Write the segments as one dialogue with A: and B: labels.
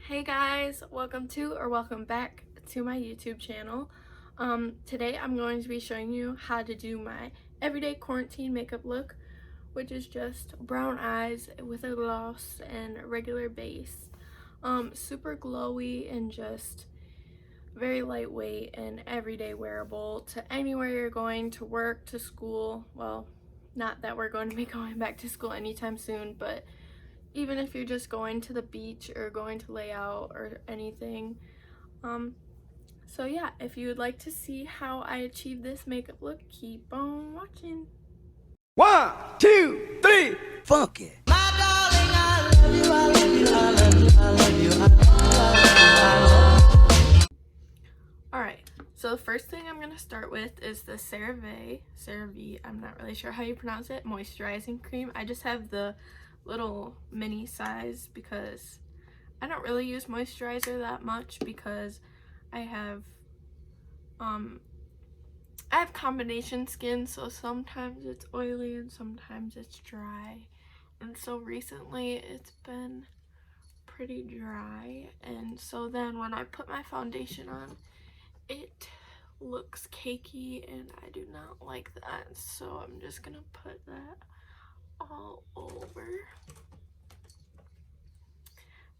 A: Hey guys, welcome back to my YouTube channel. Today I'm going to be showing you how to do my everyday quarantine makeup look, which is just brown eyes with a gloss and regular base. Super glowy and just very lightweight and everyday wearable to anywhere you're going, to work, to school. Well, not that we're going to be going back to school anytime soon, but even if you're just going to the beach or going to lay out or anything. So yeah, if you would like to see how I achieve this makeup look, keep on watching.
B: 1, 2, 3, funk it.
C: My darling, I love you, I love you, I love you, I love you, I love you.
A: Alright, so the first thing I'm going to start with is the Cerave, I'm not really sure how you pronounce it, moisturizing cream. I just have the little mini size because I don't really use moisturizer that much because I have combination skin, so sometimes it's oily and sometimes it's dry, and so recently it's been pretty dry, and so then when I put my foundation on, it looks cakey and I do not like that, so I'm just gonna put that all over.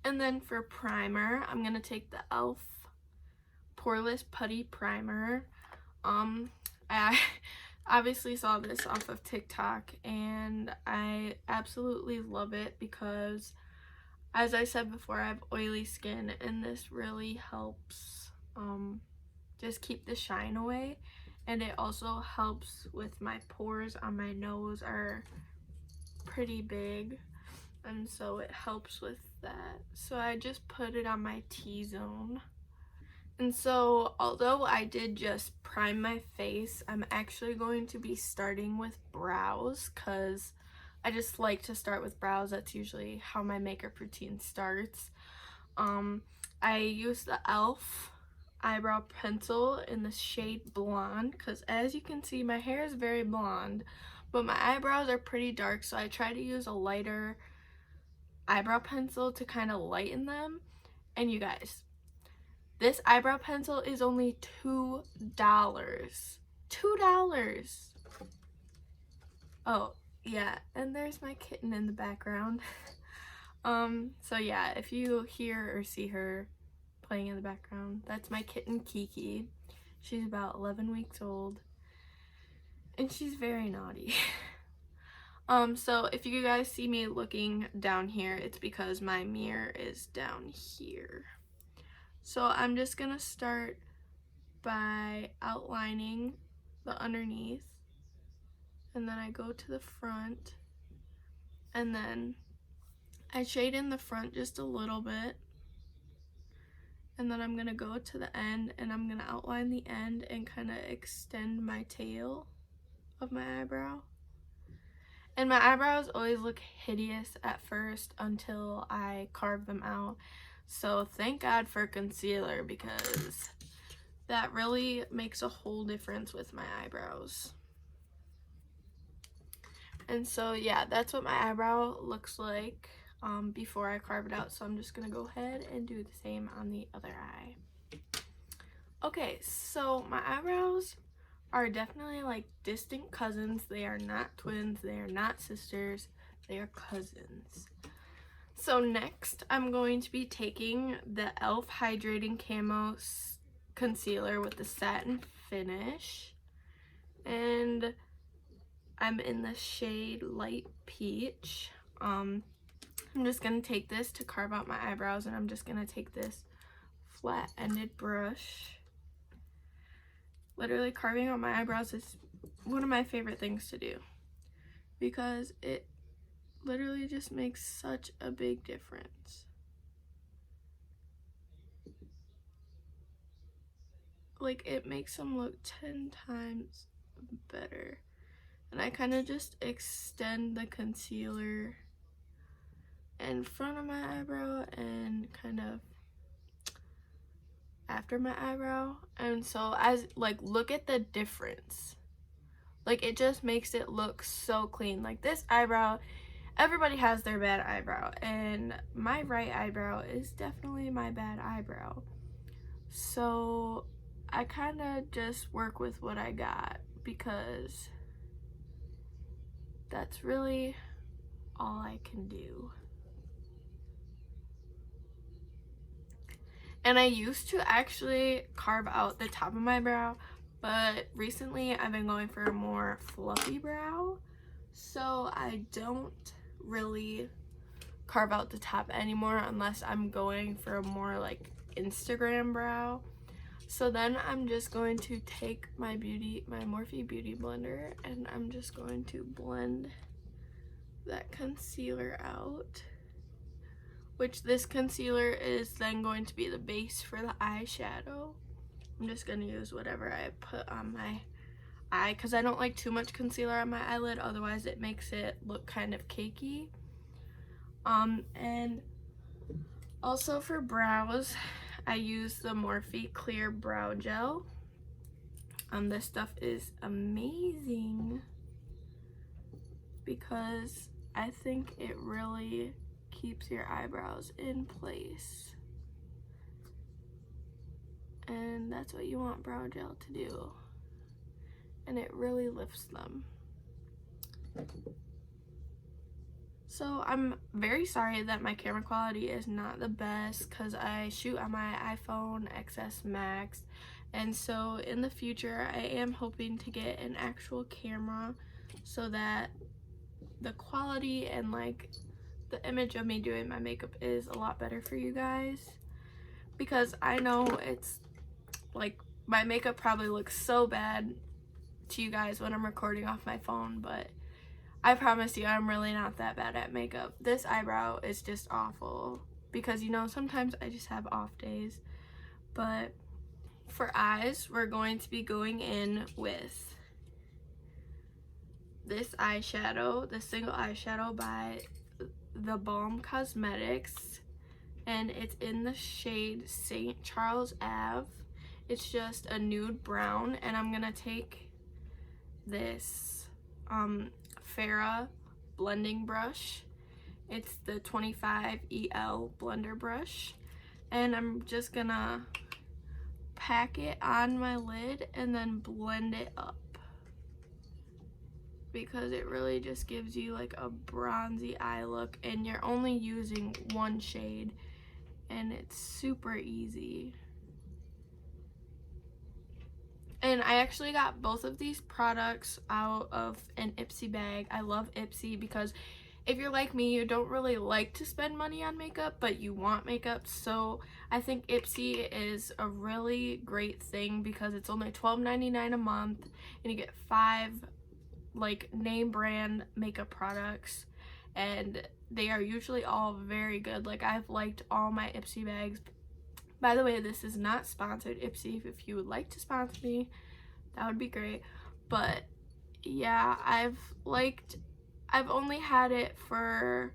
A: And then for primer, I'm gonna take the e.l.f. poreless putty primer. I obviously saw this off of TikTok and I absolutely love it because, as I said before, I have oily skin and this really helps just keep the shine away, and it also helps with my pores on my nose are pretty big, and so it helps with that. So I just put it on my T-zone. And so although I did just prime my face, I'm actually going to be starting with brows because I just like to start with brows. That's usually how my makeup routine starts. I use the e.l.f. eyebrow pencil in the shade blonde because, as you can see, my hair is very blonde, but my eyebrows are pretty dark, so I try to use a lighter eyebrow pencil to kind of lighten them. And you guys, this eyebrow pencil is only $2. $2. Oh, yeah, and there's my kitten in the background. So yeah, if you hear or see her playing in the background, that's my kitten Kiki. She's about 11 weeks old, and she's very naughty. So if you guys see me looking down here, it's because my mirror is down here. So I'm just gonna start by outlining the underneath, and then I go to the front, and then I shade in the front just a little bit, and then I'm gonna go to the end and I'm gonna outline the end and kind of extend my tail of my eyebrow. And my eyebrows always look hideous at first until I carve them out. So thank God for concealer because that really makes a whole difference with my eyebrows. And so yeah, that's what my eyebrow looks like before I carve it out. So I'm just gonna go ahead and do the same on the other eye. Okay, so my eyebrows are definitely like distant cousins. They are not twins, they are not sisters, they are cousins. So next I'm going to be taking the e.l.f. Hydrating Camo Concealer with the satin finish, and I'm in the shade Light Peach. I'm just gonna take this to carve out my eyebrows, and I'm just gonna take this flat-ended brush. Literally, carving out my eyebrows is one of my favorite things to do because it literally just makes such a big difference. Like, it makes them look 10 times better. And I kind of just extend the concealer in front of my eyebrow and kind of after my eyebrow, and so as like, look at the difference. Like, it just makes it look so clean. Like, this eyebrow, everybody has their bad eyebrow, and my right eyebrow is definitely my bad eyebrow. So I kind of just work with what I got because that's really all I can do. And I used to actually carve out the top of my brow, but recently I've been going for a more fluffy brow, so I don't really carve out the top anymore unless I'm going for a more like Instagram brow. So then I'm just going to take my Morphe Beauty Blender, and I'm just going to blend that concealer out, which this concealer is then going to be the base for the eyeshadow. I'm just going to use whatever I put on my eye because I don't like too much concealer on my eyelid, otherwise it makes it look kind of cakey. And also for brows, I use the Morphe Clear Brow Gel. This stuff is amazing because I think it really keeps your eyebrows in place. And that's what you want brow gel to do. And it really lifts them. So I'm very sorry that my camera quality is not the best because I shoot on my iPhone XS Max, and so in the future I am hoping to get an actual camera so that the quality and like the image of me doing my makeup is a lot better for you guys, because I know it's like my makeup probably looks so bad to you guys when I'm recording off my phone, but I promise you I'm really not that bad at makeup. This eyebrow is just awful because, you know, sometimes I just have off days. But for eyes, we're going to be going in with this eyeshadow, the single eyeshadow by the Balm Cosmetics, and it's in the shade St. Charles Ave. It's just a nude brown, and I'm gonna take this Farrah blending brush. It's the 25 EL blender brush, and I'm just gonna pack it on my lid and then blend it up because it really just gives you like a bronzy eye look, and you're only using one shade and it's super easy. And I actually got both of these products out of an Ipsy bag. I love Ipsy because if you're like me, you don't really like to spend money on makeup, but you want makeup. So I think Ipsy is a really great thing because it's only $12.99 a month, and you get 5 like name brand makeup products, and they are usually all very good. Like, I've liked all my Ipsy bags. By the way, this is not sponsored. Ipsy, if you would like to sponsor me, that would be great. But yeah, I've only had it for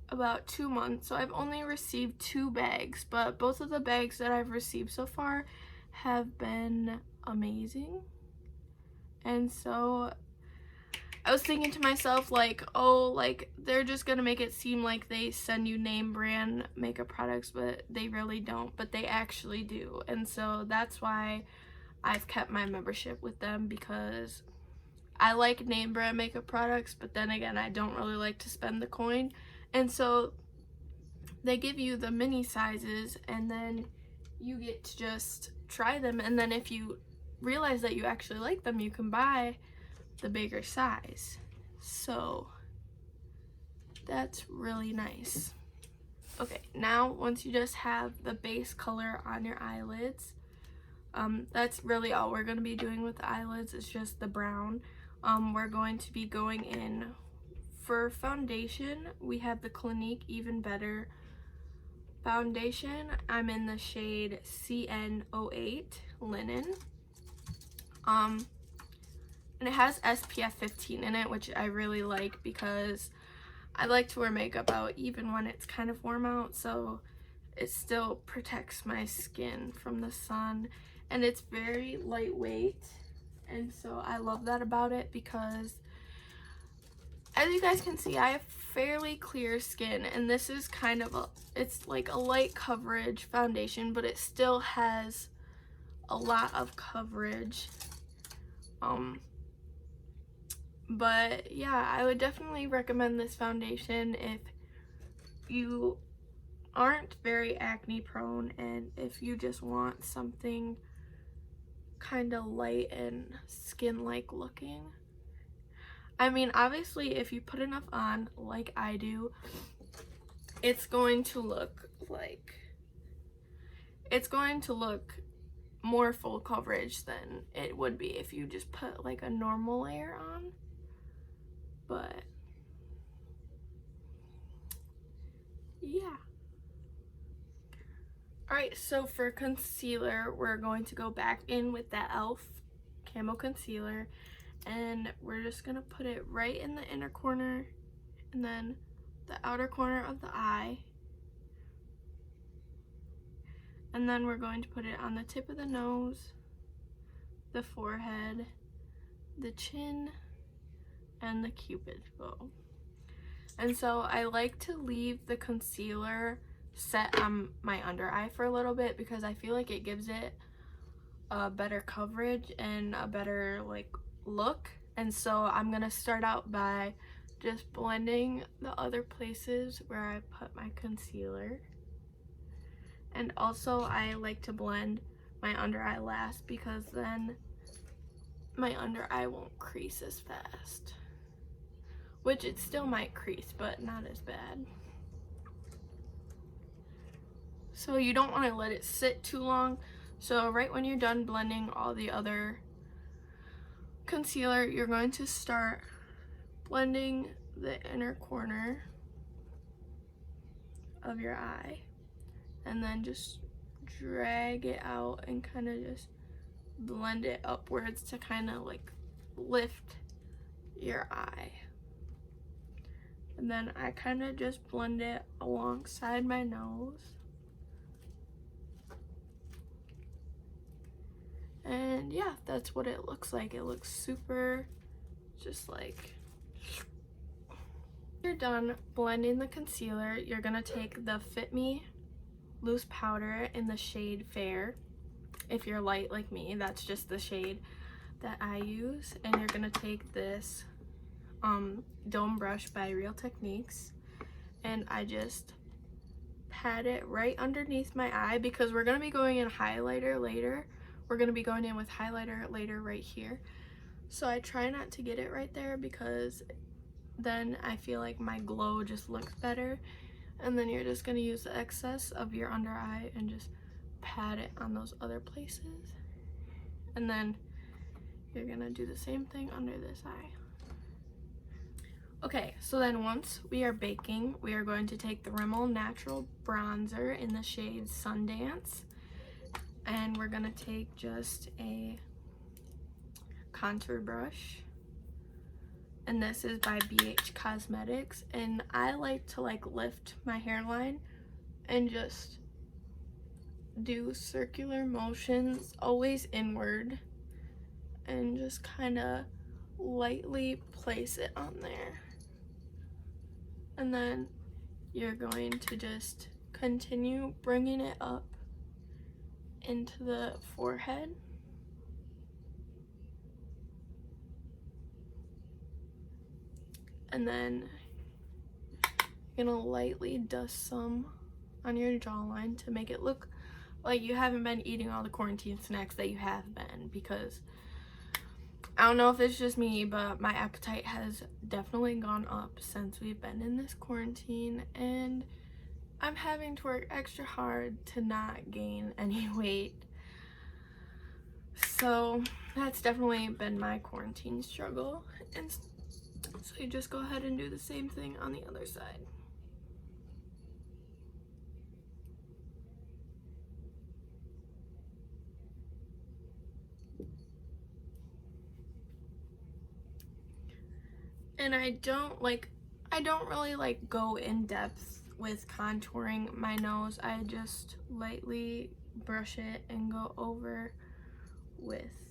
A: about 2 months, so I've only received 2 bags, but both of the bags that I've received so far have been amazing. And so I was thinking to myself, like, oh, like, they're just gonna make it seem like they send you name brand makeup products, but they really don't, but they actually do. And so that's why I've kept my membership with them, because I like name brand makeup products, but then again, I don't really like to spend the coin. And so they give you the mini sizes, and then you get to just try them, and then if you realize that you actually like them, you can buy the bigger size. So that's really nice. Okay, now once you just have the base color on your eyelids, that's really all we're going to be doing with the eyelids. It's just the brown. We're going to be going in for foundation. We have the Clinique Even Better foundation. I'm in the shade CN08 Linen. And it has SPF 15 in it, which I really like because I like to wear makeup out even when it's kind of warm out, so it still protects my skin from the sun, and it's very lightweight, and so I love that about it because as you guys can see, I have fairly clear skin, and this is kind of it's like a light coverage foundation, but it still has a lot of coverage. But yeah, I would definitely recommend this foundation if you aren't very acne prone and if you just want something kind of light and skin-like looking. I mean, obviously, if you put enough on, like I do, it's going to look more full coverage than it would be if you just put like a normal layer on. But yeah. Alright, so for concealer, we're going to go back in with that e.l.f. camo concealer, and we're just going to put it right in the inner corner and then the outer corner of the eye. And then we're going to put it on the tip of the nose, the forehead, the chin, and the cupid's bow. And so I like to leave the concealer set on my under eye for a little bit because I feel like it gives it a better coverage and a better like look. And so I'm gonna start out by just blending the other places where I put my concealer. And also I like to blend my under eye last because then my under eye won't crease as fast. Which it still might crease, but not as bad. So you don't want to let it sit too long. So right when you're done blending all the other concealer, you're going to start blending the inner corner of your eye. And then just drag it out and kind of just blend it upwards to kind of like lift your eye. And then I kind of just blend it alongside my nose. And yeah, that's what it looks like. It looks super just like. You're done blending the concealer, you're gonna take the Fit Me loose powder in the shade Fair. If you're light like me, that's just the shade that I use. And you're gonna take this dome brush by Real Techniques, and I just pat it right underneath my eye because we're gonna be going in highlighter later. We're gonna be going in with highlighter later right here. So I try not to get it right there because then I feel like my glow just looks better. And then you're just gonna use the excess of your under eye and just pat it on those other places. And then you're gonna do the same thing under this eye. Okay, so then once we are baking, we are going to take the Rimmel Natural Bronzer in the shade Sundance. And we're gonna take just a contour brush. And this is by BH Cosmetics. And I like to like lift my hairline and just do circular motions, always inward. And just kind of lightly place it on there. And then you're going to just continue bringing it up into the forehead. And then you're gonna lightly dust some on your jawline to make it look like you haven't been eating all the quarantine snacks that you have been, because I don't know if it's just me, but my appetite has definitely gone up since we've been in this quarantine, and I'm having to work extra hard to not gain any weight. So that's definitely been my quarantine struggle. And so you just go ahead and do the same thing on the other side. And I don't really like go in depth with contouring my nose. I just lightly brush it and go over with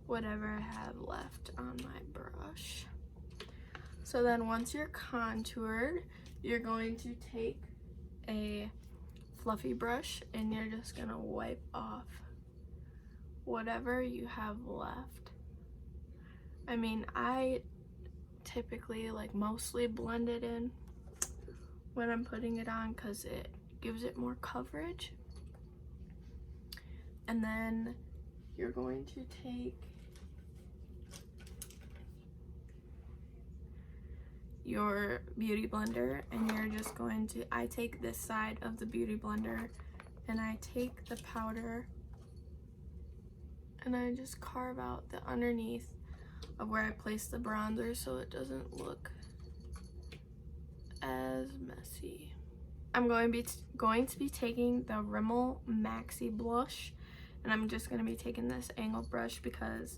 A: whatever I have left on my brush. So then once you're contoured, you're going to take a fluffy brush and you're just gonna wipe off whatever you have left. I mean, I typically like mostly blend it in when I'm putting it on because it gives it more coverage. And then you're going to take your beauty blender and you're just going to, I take this side of the beauty blender and I take the powder and I just carve out the underneath of where I place the bronzer so it doesn't look as messy. I'm going to be taking the Rimmel Maxi Blush, and I'm just going to be taking this angled brush because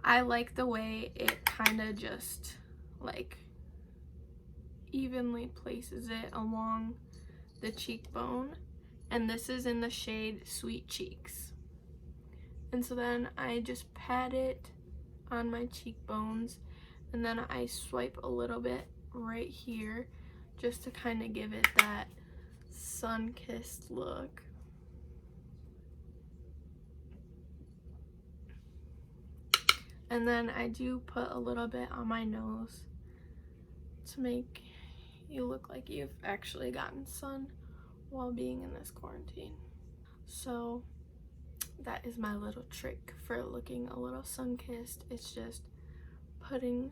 A: I like the way it kind of just like evenly places it along the cheekbone, and this is in the shade Sweet Cheeks. And so then I just pat it on my cheekbones and then I swipe a little bit right here just to kind of give it that sun-kissed look. And then I do put a little bit on my nose to make you look like you've actually gotten sun while being in this quarantine. So that is my little trick for looking a little sun-kissed. It's just putting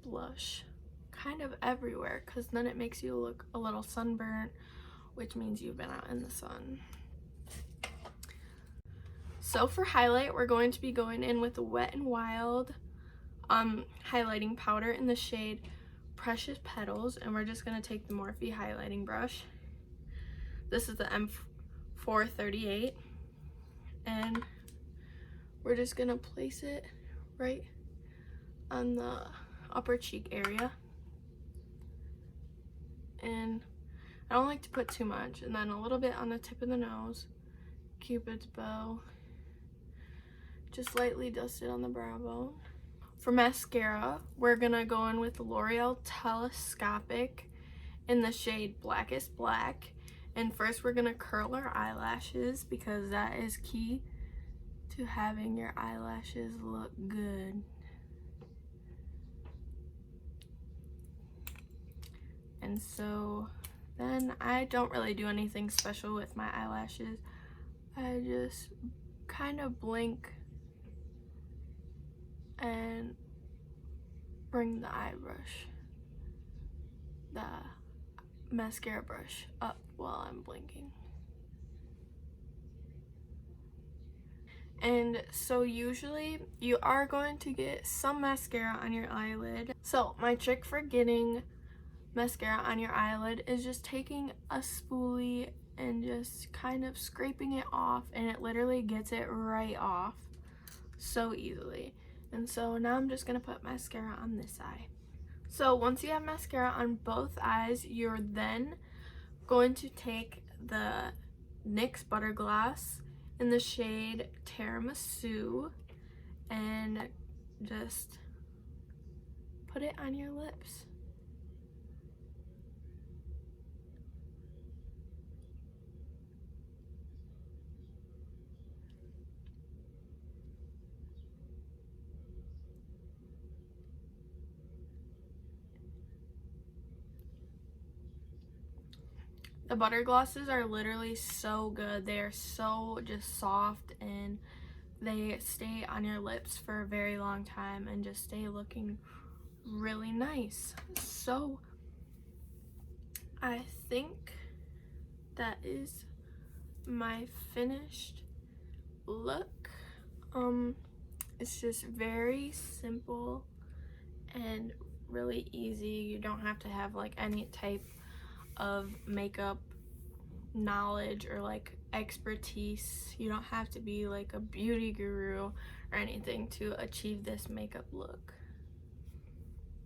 A: blush kind of everywhere because then it makes you look a little sunburnt, which means you've been out in the sun. So for highlight, we're going to be going in with the Wet n Wild highlighting powder in the shade Precious Petals, and we're just going to take the Morphe highlighting brush. This is the M438, and we're just going to place it right on the upper cheek area. And I don't like to put too much, and then a little bit on the tip of the nose, Cupid's bow, just lightly dust it on the brow bone. For mascara, we're gonna go in with the Loreal Telescopic in the shade Blackest Black. And first we're gonna curl our eyelashes because that is key to having your eyelashes look good. And so then I don't really do anything special with my eyelashes. I just kind of blink and bring the eye brush, the mascara brush up while I'm blinking. And so usually you are going to get some mascara on your eyelid. So my trick for getting mascara on your eyelid is just taking a spoolie and just kind of scraping it off, and it literally gets it right off so easily. And so now I'm just gonna put mascara on this eye. So once you have mascara on both eyes, you're then going to take the NYX Butter Gloss in the shade Tiramisu and just put it on your lips. The butter glosses are literally so good. They are so just soft and they stay on your lips for a very long time and just stay looking really nice. So I think that is my finished look. It's just very simple and really easy. You don't have to have like any type of makeup knowledge or like expertise. You don't have to be like a beauty guru or anything to achieve this makeup look.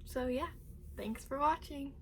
A: So yeah, thanks for watching.